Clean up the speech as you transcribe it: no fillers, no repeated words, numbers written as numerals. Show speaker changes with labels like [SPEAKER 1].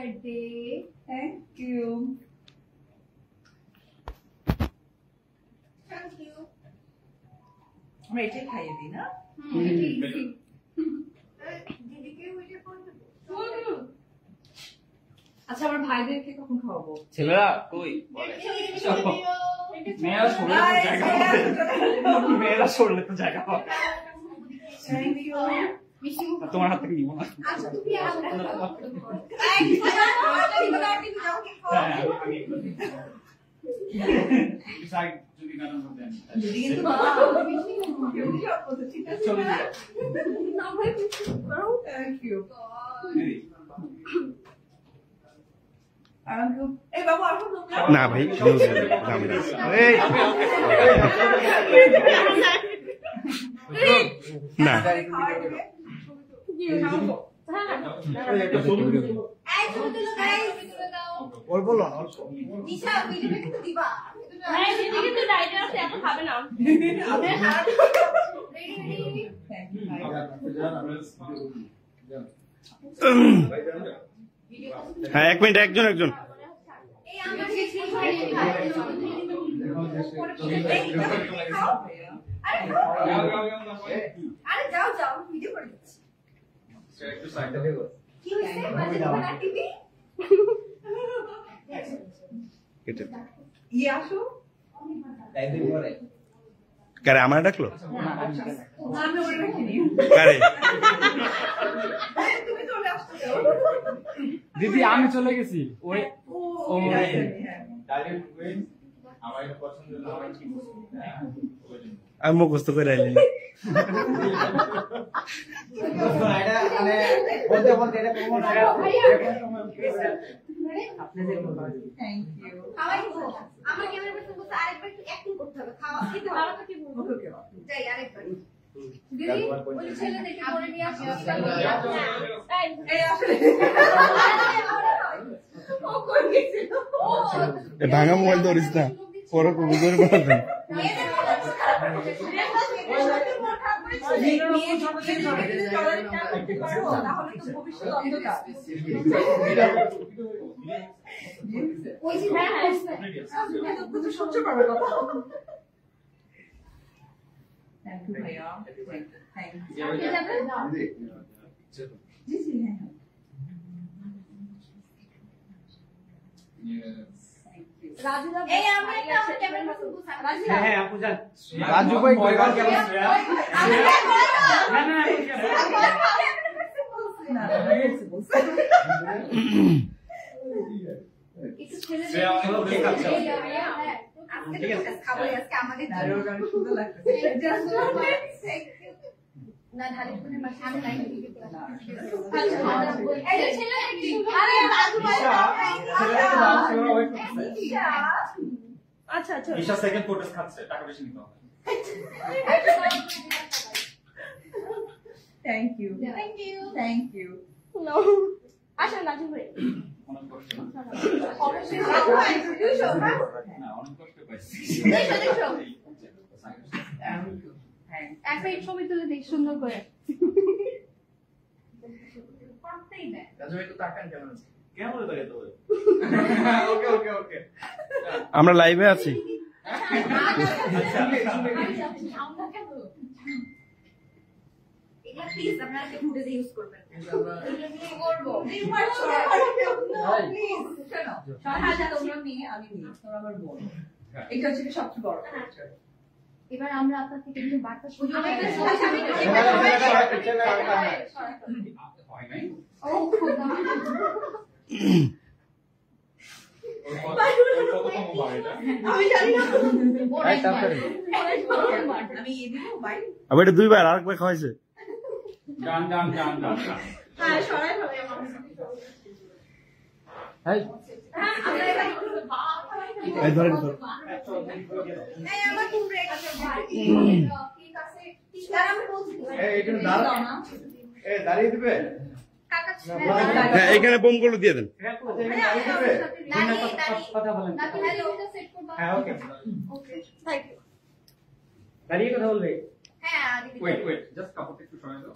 [SPEAKER 1] birthday.
[SPEAKER 2] Thank you.
[SPEAKER 1] Thank you.
[SPEAKER 2] আমরা এটাই খাইয়ে দিই না?
[SPEAKER 1] দিদিকে ওইটা করে দেবো।
[SPEAKER 2] আচ্ছা আমার ভাইদেরকে কখন খাওয়াবো?
[SPEAKER 3] ছেলেরা কই বলে মেয়েরা সরলে তো জায়গা পাবে মেয়েরা সরলে তো জায়গা পাবে
[SPEAKER 2] Thank you.
[SPEAKER 3] তোমার হাত থেকে নিব না
[SPEAKER 1] আচ্ছা তুমি আসো।
[SPEAKER 3] যদি গান করতেন
[SPEAKER 2] যদি কিন্তু ঠিক আছে
[SPEAKER 3] চলে
[SPEAKER 2] না?
[SPEAKER 3] যাও
[SPEAKER 2] Thank you.
[SPEAKER 3] দিদি
[SPEAKER 2] Thank you. এই বাবু আসো তোমরা।
[SPEAKER 4] না ভাই নিউজ দাম না এই না
[SPEAKER 1] এই ছবি তুলো গাইস।
[SPEAKER 4] অল্প লো
[SPEAKER 1] দিশা ভিডিওটা কিন্তু দিবা।
[SPEAKER 5] হ্যাঁ দিদিকে তো ডাইটে আছে এত খাবে না
[SPEAKER 1] রেডি
[SPEAKER 2] Thank you, ভাই।
[SPEAKER 4] হ্যাঁ 1 মিনিট একজন
[SPEAKER 1] এই আমার শেষ হয়ে আরে যাও যাও ভিডিও করে দিচ্ছি
[SPEAKER 3] একটু সাইড
[SPEAKER 1] কি হইছে বাজে তোমার টিভি
[SPEAKER 4] কেটে
[SPEAKER 2] আসো।
[SPEAKER 4] কারে আমার ডাকলো
[SPEAKER 2] আমি ওটা রাখিনি।
[SPEAKER 4] কারে
[SPEAKER 2] তুমি চলে আসছো তো?
[SPEAKER 3] দিদি আমি চলে গেছি ওই
[SPEAKER 2] ও
[SPEAKER 3] হ্যাঁ।
[SPEAKER 6] আমার এটা পছন্দ হলো আমার কি
[SPEAKER 4] আমি মুখস্থ করে আইলি
[SPEAKER 2] Thank you.
[SPEAKER 1] খাওয়াই তো আমার ক্যামেরা পার্সন বলতে আরেকবার একটু অ্যাক্টিং করতে হবে খাওয়া দিতে হবে
[SPEAKER 5] খাওয়া তো কি বলবো
[SPEAKER 2] Okay, okay.
[SPEAKER 1] যাই আরেকবার দিদি ওই ছেলে দেখে করে নিয়ে আসি
[SPEAKER 5] এই
[SPEAKER 2] এই আসলে ও কই গেছিল?
[SPEAKER 4] এ ভাঙা মোবাইল ধরিস না পরে কবি করে বলতেন
[SPEAKER 1] ওই যে
[SPEAKER 2] সহ্য করবে কথা। Thank you, ভাইয়া। Thank you. জি জি হ্যাঁ হ্যাঁ।
[SPEAKER 1] এই আমি একটা আমার ক্যামেরা পার্সন বলছি
[SPEAKER 3] হ্যাঁ হ্যাঁ আপু যান
[SPEAKER 4] রাজু ভাই
[SPEAKER 3] ময়দান কেমন
[SPEAKER 2] না, না, না, বলছি।
[SPEAKER 1] একটু ছেলে
[SPEAKER 3] সে আমাকে কে খাচ্ছে
[SPEAKER 1] আজকে তো খাবো আজকে আমাদের
[SPEAKER 2] না, ওর গান সুন্দর লাগতেছে।
[SPEAKER 1] না ঢালি করে মাসে আমি লাইন দিতে
[SPEAKER 2] না,
[SPEAKER 1] এই ছেলে আরে রাজু ভাই
[SPEAKER 2] আচ্ছা আচ্ছা
[SPEAKER 3] ঈশা সেকেন্ড ফটোস খাচ্ছে টাকা বেশি নিতে হবে
[SPEAKER 2] thank you
[SPEAKER 1] thank you
[SPEAKER 2] thank you
[SPEAKER 5] no আসেন রাজু ভাই
[SPEAKER 3] অনেক কষ্ট
[SPEAKER 1] অবশ্যই
[SPEAKER 3] না অনেক কষ্ট পাইছি
[SPEAKER 1] দেখো
[SPEAKER 5] একটা ছবি তুলে দেখ সুন্দর করে
[SPEAKER 1] করতেই না
[SPEAKER 6] রাজু ভাই তো তাকান কেমন আছে
[SPEAKER 3] কেমন লাগে তো
[SPEAKER 6] ওকে ওকে ওকে
[SPEAKER 4] আমরা লাইভে আছি
[SPEAKER 1] এটা প্লিজ আপনারা কি ফুটেজ ইউজ করবেন কি করব
[SPEAKER 2] প্লিজ শোনো সাহায্য তোমরা নিয়ে আমি নিই তোমরা আমার বোন এটা হচ্ছে কি সবচেয়ে বড়
[SPEAKER 5] এবার আমরা আপনার থেকে একটু বার্তা শুনি
[SPEAKER 1] আমি একটা
[SPEAKER 3] হয় নাই
[SPEAKER 1] ও খোদা
[SPEAKER 3] কততম বার এটা
[SPEAKER 2] আমি জানি না
[SPEAKER 4] তাড়াতাড়ি
[SPEAKER 2] আমি এই দিব ভাই
[SPEAKER 4] আবার এটা দুইবার আরেকবার খাওয়াইছে
[SPEAKER 3] গান গান গান গান
[SPEAKER 2] হ্যাঁ সবাই ভাবে আমার
[SPEAKER 1] আমরা এটা
[SPEAKER 4] এই ধরেন ধর
[SPEAKER 1] এই আমার কোন ব্রেক আছে ভাই ঠিক আছে স্যার আমি বলছি
[SPEAKER 6] এই একটু দাঁড়াও এই দাঁড়িয়ে দিবে
[SPEAKER 1] কাকা
[SPEAKER 4] হ্যাঁ এখানে বোমগুলো দিয়ে দেন
[SPEAKER 3] কথা বলেন
[SPEAKER 1] নাকি হ্যালো ওটা সেট করবা
[SPEAKER 3] হ্যাঁ ওকে
[SPEAKER 1] ওকে থ্যাংক ইউ
[SPEAKER 3] দাঁড়িয়ে কথা বলবে
[SPEAKER 1] হ্যাঁ আগে
[SPEAKER 3] ওয়েট ওয়েট জাস্ট কাপড়টা একটু সরাই দাও